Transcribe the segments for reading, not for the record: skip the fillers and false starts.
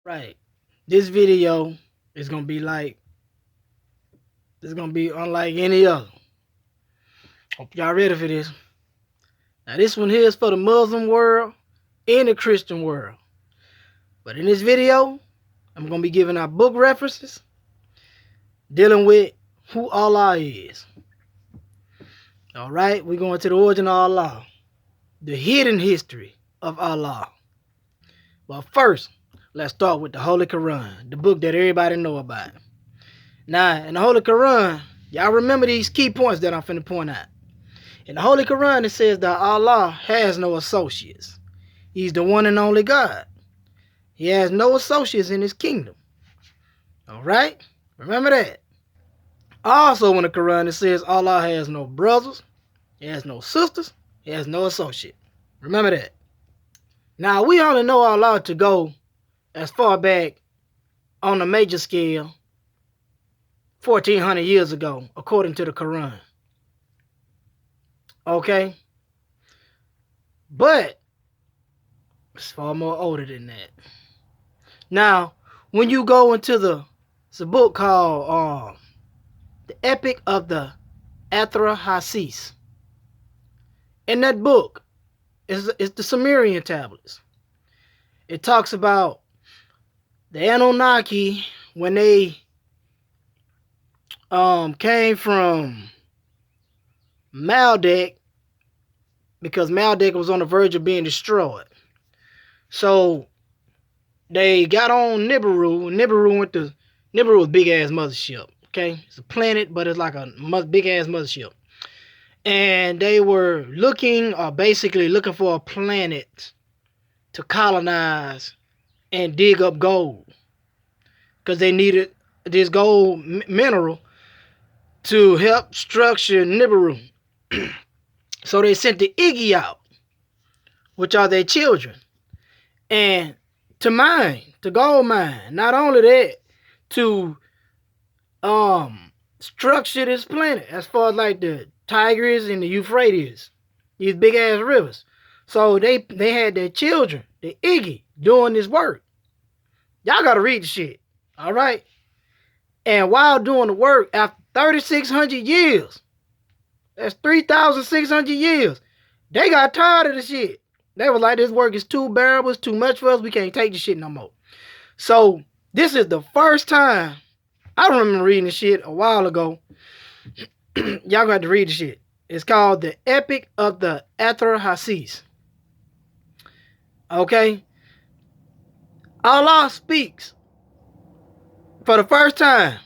Right. This video is gonna be like it's gonna be unlike any other. Hope y'all ready for this. Now this one here is for the Muslim world and the Christian world. But in this video, I'm gonna be giving out book references dealing with who Allah is. Alright, we're going to the origin of Allah. The hidden history of Allah. But first, let's start with the Holy Quran, the book that everybody know about. Now, in the Holy Quran, y'all remember these key points that I'm finna point out. In the Holy Quran, it says that Allah has no associates. He's the one and only God. He has no associates in his kingdom. Alright? Remember that. Also in the Quran, it says Allah has no brothers, he has no sisters, he has no associate. Remember that. Now, we only know Allah to go as far back on a major scale 1400 years ago, according to the Quran. Okay? But it's far more older than that. Now, when you go into it's a book called the Epic of Atrahasis. In that book, it's the Sumerian tablets. It talks about the Anunnaki when they came from Maldek, because Maldek was on the verge of being destroyed. So they got on Nibiru. Nibiru was big ass mothership. Okay, it's a planet, but it's like a big ass mothership. And they were basically looking for a planet to colonize and dig up gold, because they needed this gold mineral to help structure Nibiru. So they sent the Iggy out, which are their children, and to gold mine. Not only that, to structure this planet as far as like the Tigris and the Euphrates, these big ass rivers. So they had their children, the Iggy, doing this work. Y'all gotta read the shit, all right? And while doing the work, after 3,600 years, that's 3,600 years, they got tired of the shit. They was like, this work is too bearable, it's too much for us, we can't take this shit no more. So this is the first time, I remember reading this shit a while ago. Y'all got to read the shit. It's called the Epic of Atrahasis. Okay? Allah speaks for the first time.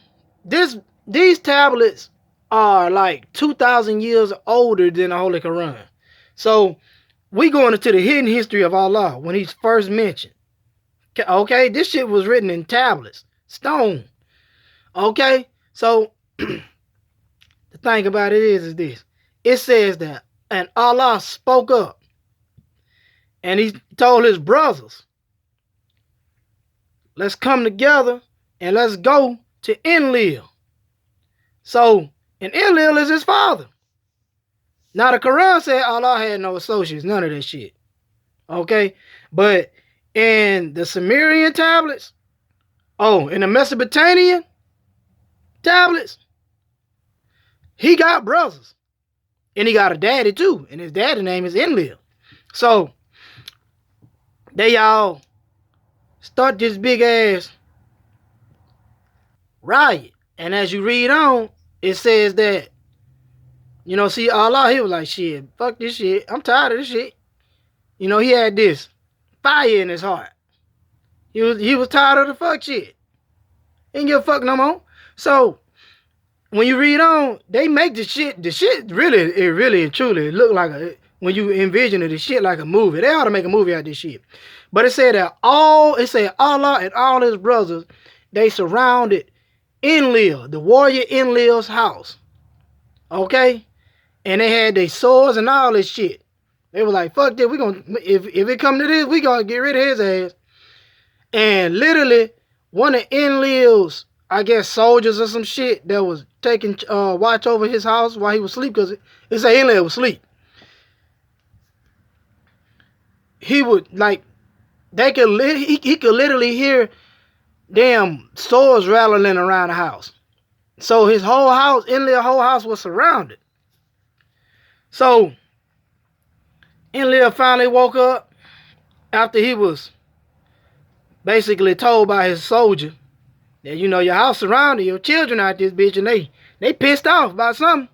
These tablets are like 2,000 years older than the Holy Quran. So we going into the hidden history of Allah when he's first mentioned. Okay? This shit was written in tablets, stone. Okay? So the thing about it is this. It says that, and Allah spoke up, and he told his brothers, let's come together and let's go to Enlil. So, and Enlil is his father. Now the Quran said Allah had no associates, none of that shit. Okay? But in the Sumerian tablets, in the Mesopotamian tablets, he got brothers. And he got a daddy too. And his daddy's name is Enlil. So they all start this big ass riot. And as you read on, it says that, see, Allah, he was like, shit, fuck this shit. I'm tired of this shit. He had this fire in his heart. He was tired of the fuck shit. He didn't give a fuck no more. So when you read on, they make the shit really and truly look like when you envision it, the shit like a movie. They ought to make a movie out of this shit. But it said that Allah and all his brothers, they surrounded Enlil, the warrior Enlil's house. Okay? And they had their swords and all this shit. They were like, fuck this, if it come to this, we gonna get rid of his ass. And literally, one of Enlil's, I guess, soldiers or some shit that was taking watch over his house while he was asleep, because it said Enlil was asleep. He would, like, he could literally hear damn swords rattling around the house. So his whole house, Enlil's whole house was surrounded. So Enlil finally woke up after he was basically told by his soldier that, you know, your house surrounded, your children out this bitch, and they pissed off about something.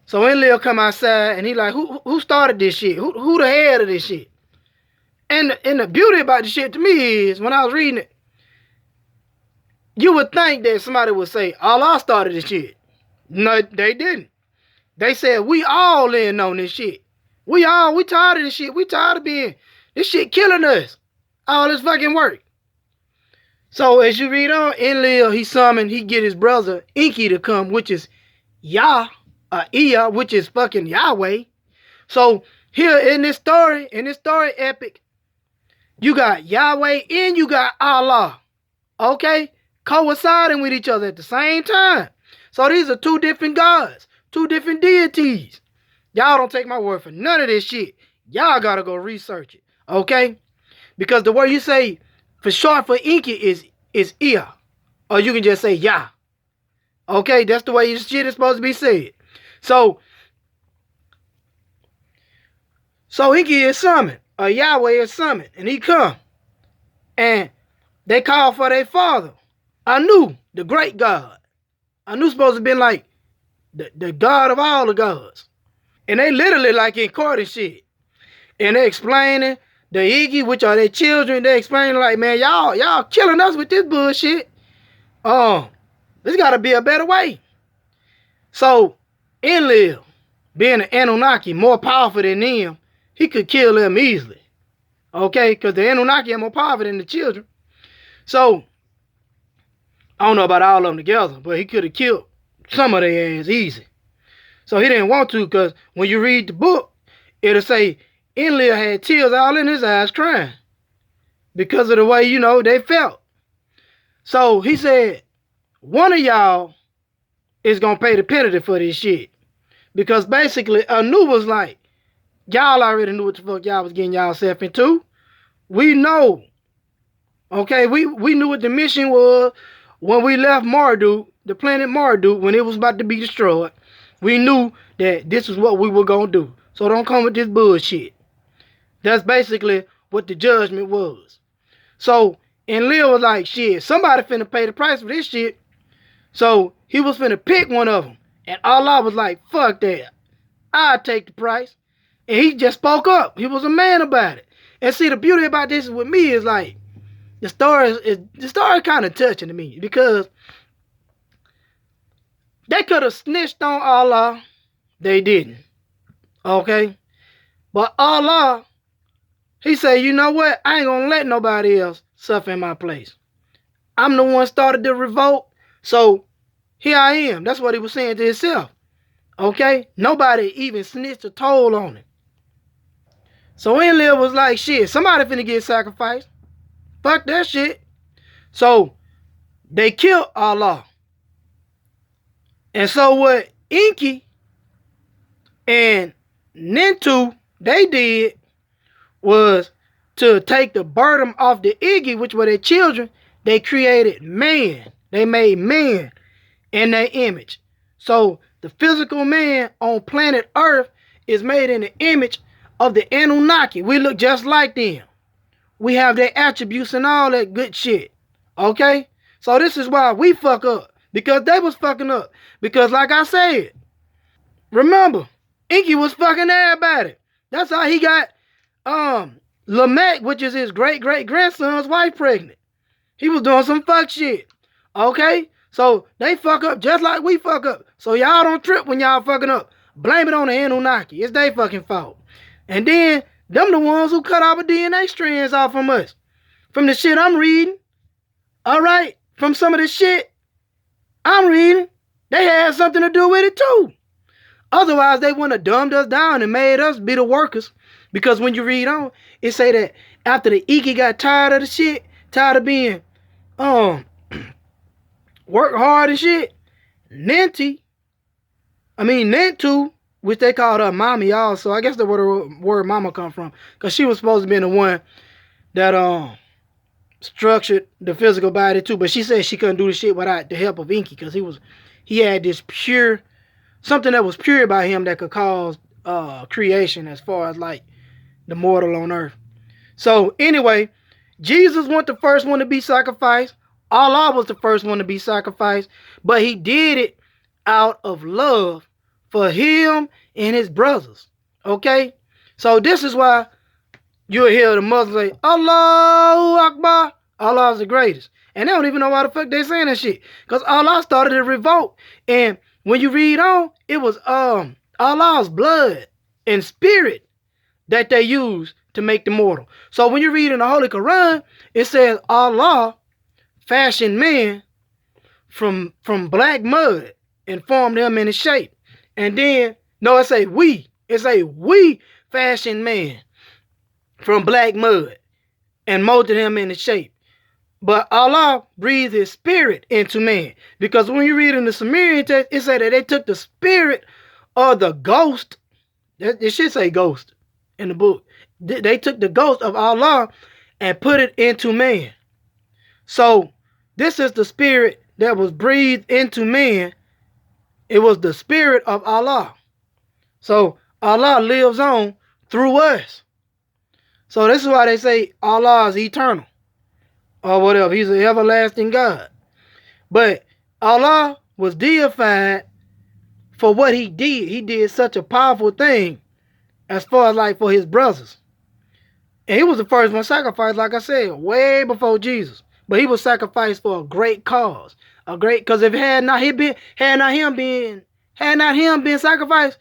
So Enlil come outside and he like, who started this shit? Who the head of this shit? And the beauty about the shit to me is, when I was reading it, you would think that somebody would say, Allah started this shit. No, they didn't. They said, we all in on this shit. We tired of this shit. We tired of being, this shit killing us. All this fucking work. So as you read on, Enlil, he get his brother Enki to come, which is which is fucking Yahweh. So here in this story epic, you got Yahweh and you got Allah. Okay? Coinciding with each other at the same time. So these are two different gods, two different deities. Y'all don't take my word for none of this shit. Y'all gotta go research it. Okay? Because the word you say for short for Enki is Ia. Or you can just say Yah. Okay? That's the way this shit is supposed to be said. So Enki is summoned. Or Yahweh is summoned. And he come. And they call for their father. Anu, the great God. Anu supposed to be like the God of all the gods. And they literally like in court and shit. And they explaining the Iggy, which are their children, they explaining like, man, y'all killing us with this bullshit. There's gotta be a better way. So Enlil, being an Anunnaki, more powerful than them, he could kill them easily. Okay, because the Anunnaki are more powerful than the children. So I don't know about all of them together, but he could have killed some of their ass easy. So he didn't want to, because when you read the book, it'll say Enlil had tears all in his eyes crying because of the way, you know, they felt. So he said, one of y'all is going to pay the penalty for this shit. Because basically, Anu was like, y'all already knew what the fuck y'all was getting y'allself into. We know. Okay, we knew what the mission was when we left Marduk, the planet Marduk, when it was about to be destroyed. We knew that this is what we were going to do. So don't come with this bullshit. That's basically what the judgment was. So Enlil was like, shit, somebody finna pay the price for this shit. So he was finna pick one of them. And Allah was like, fuck that. I'll take the price. And he just spoke up. He was a man about it. And see, the beauty about this with me is like, the story kind of touching to me, because they could have snitched on Allah. They didn't. Okay? But Allah, he said, you know what? I ain't gonna let nobody else suffer in my place. I'm the one started the revolt. So here I am. That's what he was saying to himself. Okay? Nobody even snitched or told on him. So Enlil was like, shit, somebody finna get sacrificed. Fuck that shit. So they killed Allah. And so what Enki and Nintu, they did was to take the burden off the Iggy, which were their children. They created man. They made man in their image. So the physical man on planet Earth is made in the image of the Anunnaki. We look just like them. We have their attributes and all that good shit. Okay? So this is why we fuck up. Because they was fucking up. Because like I said, remember, Enki was fucking everybody. That's how he got Lamech, which is his great-great-grandson's wife, pregnant. He was doing some fuck shit. Okay? So they fuck up just like we fuck up. So y'all don't trip when y'all fucking up. Blame it on the Anunnaki. It's their fucking fault. And then, them the ones who cut our DNA strands off from us. From the shit I'm reading. Alright? From some of the shit I'm reading. They had something to do with it too. Otherwise, they wouldn't have dumbed us down and made us be the workers. Because when you read on, it say that after the Iki got tired of the shit, tired of being work hard and shit, Nintu, which they called her mommy also. I guess that's where the word mama come from. Because she was supposed to be the one that structured the physical body too. But she said she couldn't do the shit without the help of Enki, because he had this pure, something that was pure by him that could cause creation as far as like the mortal on earth. So anyway, Jesus wasn't the first one to be sacrificed. Allah was the first one to be sacrificed, but he did it out of love for him and his brothers. Okay? So this is why you'll hear the Muslims say, Allahu Akbar, Allah is the greatest. And they don't even know why the fuck they saying that shit. Because Allah started a revolt. And when you read on, it was Allah's blood and spirit that they used to make the mortal. So when you read in the Holy Quran, it says Allah fashioned man from black mud and formed him in his shape. And then, no, it say we fashioned man from black mud and molded him in his shape. But Allah breathed his spirit into man. Because when you read in the Sumerian text, it said that they took the spirit of the ghost. It should say ghost in the book. They took the ghost of Allah and put it into man. So this is the spirit that was breathed into man. It was the spirit of Allah. So Allah lives on through us. So this is why they say Allah is eternal. Or whatever. He's an everlasting God. But Allah was deified for what he did. He did such a powerful thing as far as like for his brothers. And he was the first one sacrificed, like I said, way before Jesus. But he was sacrificed for a great cause. Because if had not him being sacrificed,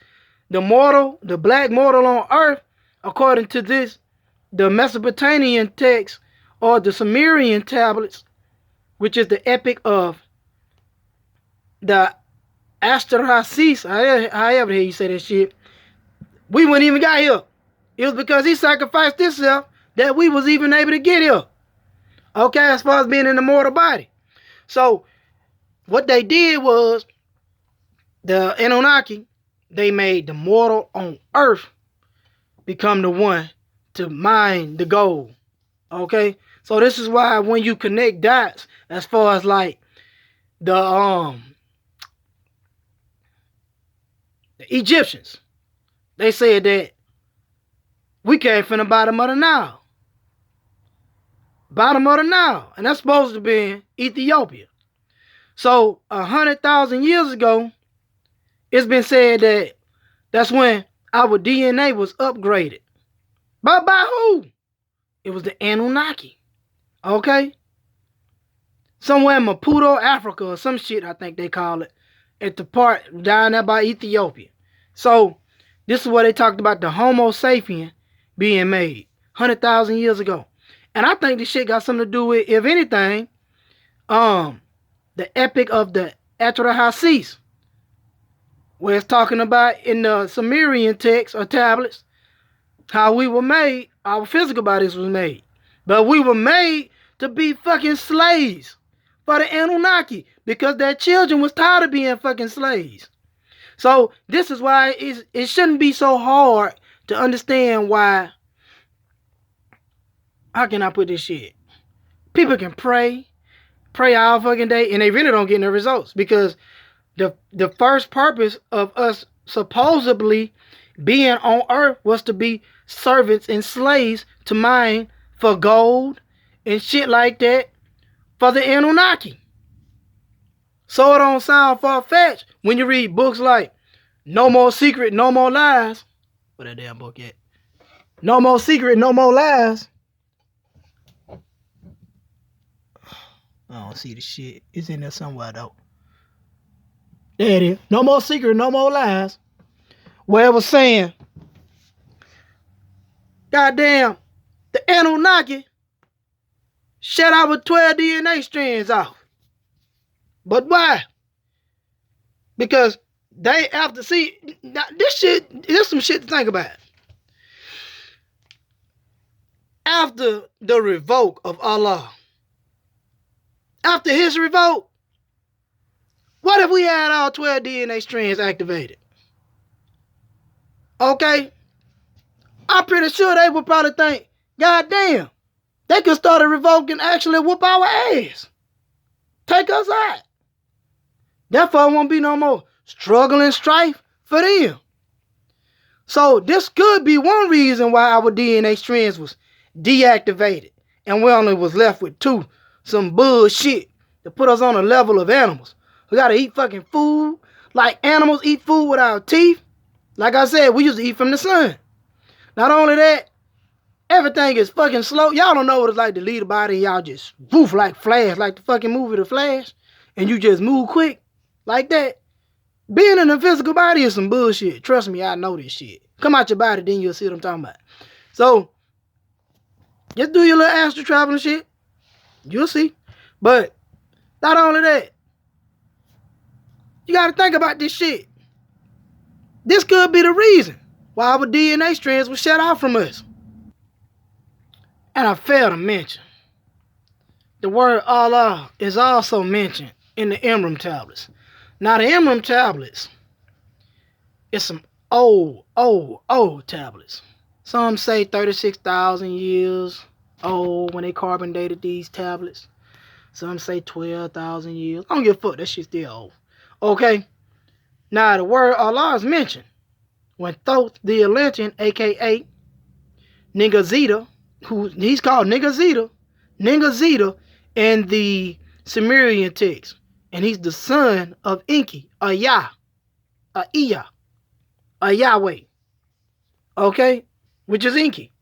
the black mortal on earth, according to the Mesopotamian text or the Sumerian tablets, which is the Epic of the Atrahasis, however you say that shit, we wouldn't even got here. It was because he sacrificed himself that we was even able to get here. Okay, as far as being in the mortal body. So, what they did was, the Annunaki, they made the mortal on earth become the one to mine the gold. Okay? So this is why when you connect dots, as far as like the Egyptians, they said that we came from the bottom of the Nile. Bottom of the Nile. And that's supposed to be Ethiopia. So 100,000 years ago, it's been said that that's when our DNA was upgraded. But by who? It was the Anunnaki. Okay? Somewhere in Maputo, Africa, or some shit, I think they call it. At the part down there by Ethiopia. So, this is where they talked about the Homo sapien being made 100,000 years ago. And I think this shit got something to do with, if anything, the Epic of the Atrahasis, where it's talking about in the Sumerian text or tablets how we were made, our physical bodies was made. But we were made to be fucking slaves for the Anunnaki because their children was tired of being fucking slaves. So this is why it shouldn't be so hard to understand why. How can I put this shit? People can pray all fucking day, and they really don't get no results because the first purpose of us supposedly being on earth was to be servants and slaves to mine for gold and shit like that for the Anunnaki. So it don't sound far-fetched when you read books like No More Secret, No More Lies. Where that damn book at? No More Secret, No More Lies. I don't see the shit. It's in there somewhere though. There it is. No More Secret, No More Lies. Where it was saying, goddamn, the Anunnaki shut our 12 DNA strands off. But why? Because they have to see, this some shit to think about. After the revoke of Allah, after his revoke, what if we had all 12 DNA strands activated? Okay? I'm pretty sure they would probably think, God damn, They could start a revolt and actually whoop our ass. Take us out. Therefore, it won't be no more struggle and strife for them. So this could be one reason why our DNA strands was deactivated and we only was left with two. Some bullshit to put us on a level of animals. We gotta eat fucking food like animals eat food with our teeth. Like I said, we used to eat from the sun. Not only that, everything is fucking slow. Y'all don't know what it's like to leave the body and y'all just woof like Flash, like the fucking movie The Flash, and you just move quick like that. Being in a physical body is some bullshit. Trust me, I know this shit. Come out your body, then you'll see what I'm talking about. So, just do your little astral traveling shit. You'll see. But, not only that, you gotta think about this shit. This could be the reason why our DNA strands were shut off from us. And I failed to mention, the word Allah is also mentioned in the Emerald tablets. Now the Emerald tablets is some old tablets. Some say 36,000 years old when they carbon dated these tablets. Some say 12,000 years. I don't give a fuck, that shit's still old. Okay? Now the word Allah is mentioned when Thoth the Atlantean, aka Ningazita, who he's called Ningazita in the Sumerian text. And he's the son of Enki, a Yahweh. Okay? Which is Enki.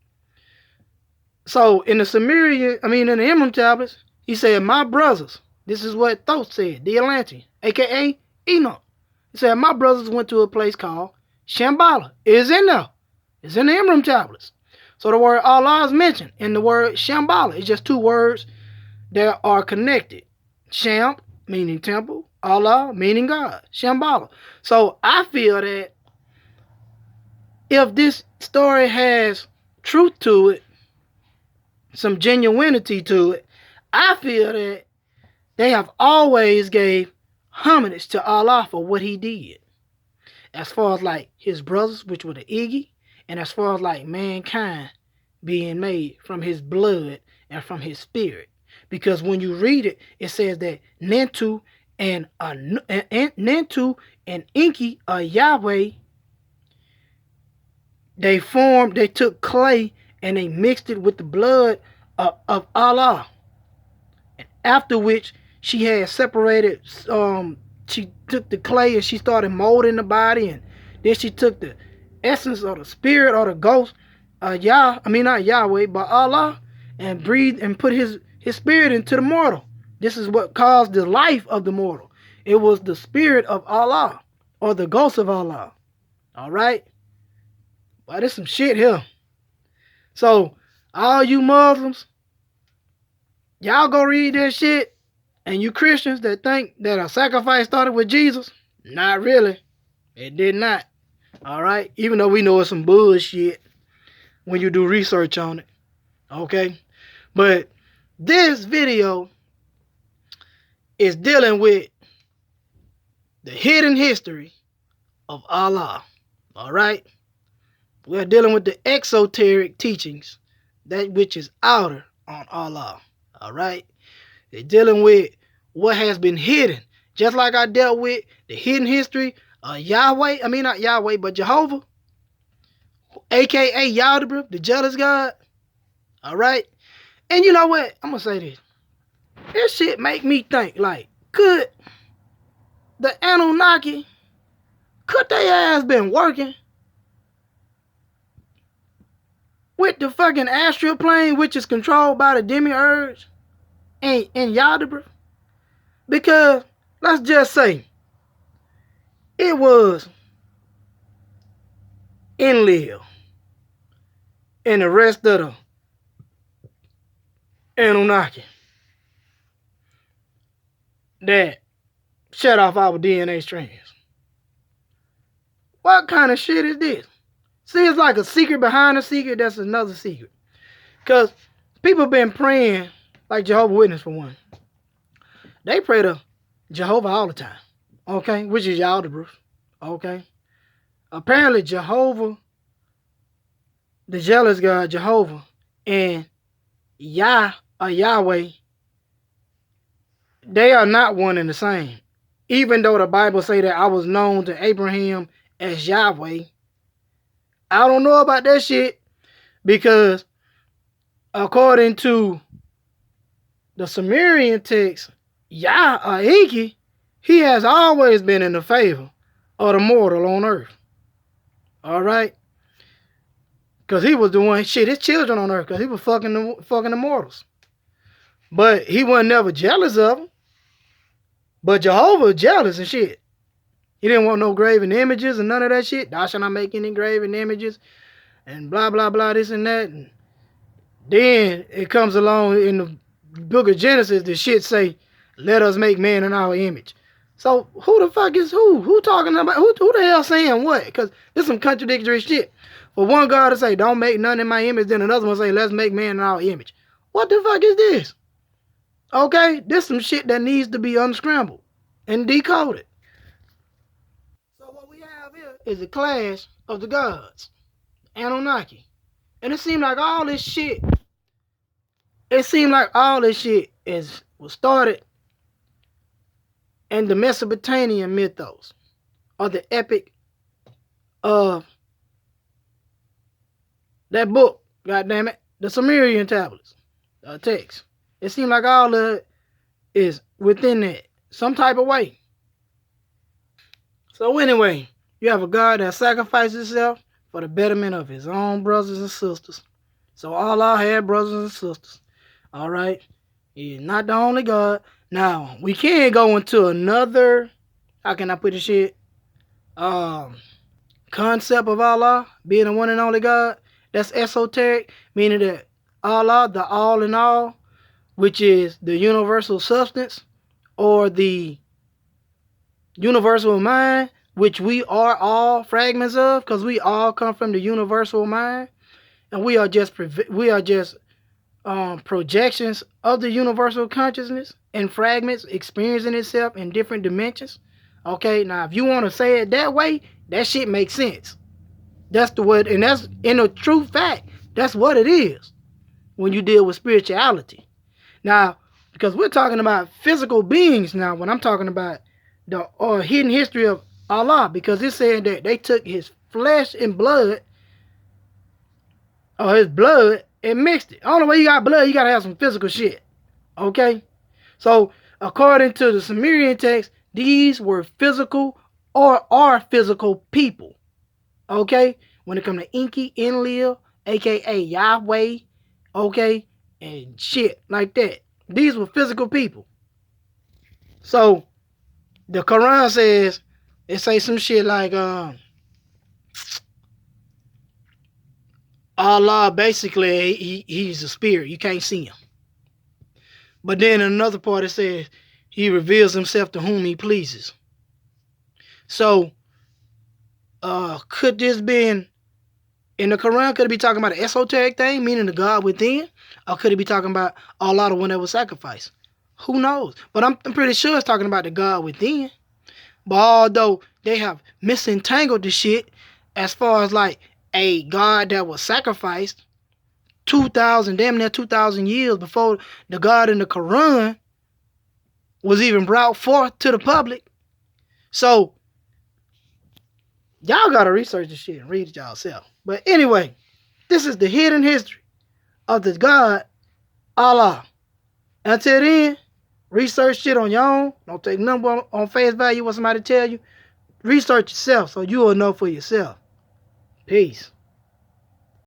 So in the Emerald tablets, he said, my brothers, this is what Thoth said, the Atlantean, aka Enoch. He said, my brothers went to a place called Shambhala. It's in there. It's in the Emerald tablets. So the word Allah is mentioned in the word Shambhala. It's just two words that are connected. Sham, meaning temple. Allah, meaning God. Shambhala. So I feel that if this story has truth to it, some genuinity to it, I feel that they have always gave homage to Allah for what he did. As far as like his brothers, which were the Iggy, and as far as like mankind being made from his blood and from his spirit. Because when you read it, it says that Nentu and Enki, Yahweh, they took clay and they mixed it with the blood of Allah. And after which she had separated, she took the clay and she started molding the body, and then she took the essence or the spirit or the ghost, not Yahweh, but Allah, and breathed and put his spirit into the mortal. This is what caused the life of the mortal. It was the spirit of Allah or the ghost of Allah. All right? But there's some shit here. So, all you Muslims, y'all go read that shit. And you Christians that think that a sacrifice started with Jesus, not really. It did not. All right? Even though we know it's some bullshit when you do research on it. Okay? But this video is dealing with the hidden history of Allah. All right? We're dealing with the exoteric teachings, that which is outer on Allah. All right? They're dealing with what has been hidden. Just like I dealt with the hidden history of Yahweh. Not Yahweh, but Jahova. A.K.A. Yaldabrah, the jealous God. All right? And you know what? I'm going to say this. This shit make me think, like, could the Anunnaki, could they ass been working with the fucking astral plane, which is controlled by the demiurge and Yaldabrah? Because, let's just say, it was Enlil and the rest of the Annunaki that shut off our DNA strands. What kind of shit is this? See, it's like a secret behind a secret. That's another secret. Because people been praying, like Jehovah's Witness for one. They pray to Jahova all the time. Okay? Which is Yaldabrah. Okay? Apparently Jahova, the jealous God, Jahova, and Yah or Yahweh, they are not one and the same. Even though the Bible say that I was known to Abraham as Yahweh, I don't know about that shit, because according to the Sumerian text, Yah or Enki, he has always been in the favor of the mortal on earth. All right? Because he was doing shit, his children on earth, because he was fucking the mortals. But he wasn't never jealous of them. But Jahova was jealous and shit. He didn't want no graven images and none of that shit. Thou shalt not make any graven images and blah, blah, blah, this and that. And then it comes along in the book of Genesis, the shit say, let us make man in our image. So who the fuck is who? Who talking about, who the hell saying what? Because there's some contradictory shit. For one God to say, don't make none in my image, then another one say, let's make man in our image. What the fuck is this? Okay, this some shit that needs to be unscrambled and decoded. So what we have here is a clash of the gods, Anunnaki. And it seemed like all this shit, was started in the Mesopotamian mythos, or the Epic of that book, goddammit, the Sumerian tablets, text. It seemed like all of it is within that, some type of way. So anyway, you have a God that sacrifices himself for the betterment of his own brothers and sisters. So Allah had brothers and sisters. All right? He is not the only God. Now, we can go into another, how can I put this shit? Concept of Allah being the one and only God. That's esoteric, meaning that Allah, the all in all, which is the universal substance, or the universal mind, which we are all fragments of, because we all come from the universal mind, and we are just projections of the universal consciousness and fragments experiencing itself in different dimensions. Okay, now if you want to say it that way, that shit makes sense. That's the word, and that's in a true fact. That's what it is when you deal with spirituality. Now, because we're talking about physical beings now, when I'm talking about the hidden history of Allah, because it's saying that they took his flesh and blood, or his blood, and mixed it. The only way you got blood, you got to have some physical shit. Okay? So, according to the Sumerian text, these were physical or are physical people. Okay? When it comes to Enki, Enlil, a.k.a. Yahweh, okay? And shit like that. These were physical people. So, the Quran says, it says some shit like, Allah, basically, he's a spirit. You can't see him. But then in another part, it says, he reveals himself to whom he pleases. So, could this be in the Quran, could it be talking about an esoteric thing, meaning the God within? Or could it be talking about Allah, the one that was sacrificed? Who knows? But I'm pretty sure it's talking about the God within. But although they have misentangled the shit as far as like a God that was sacrificed 2,000, damn near 2,000 years before the God in the Quran was even brought forth to the public. So, y'all gotta research this shit and read it yourself. But anyway, this is the hidden history of the God, Allah. Until then, research shit on your own. Don't take nothing on face value what somebody tell you. Research yourself so you will know for yourself. Peace.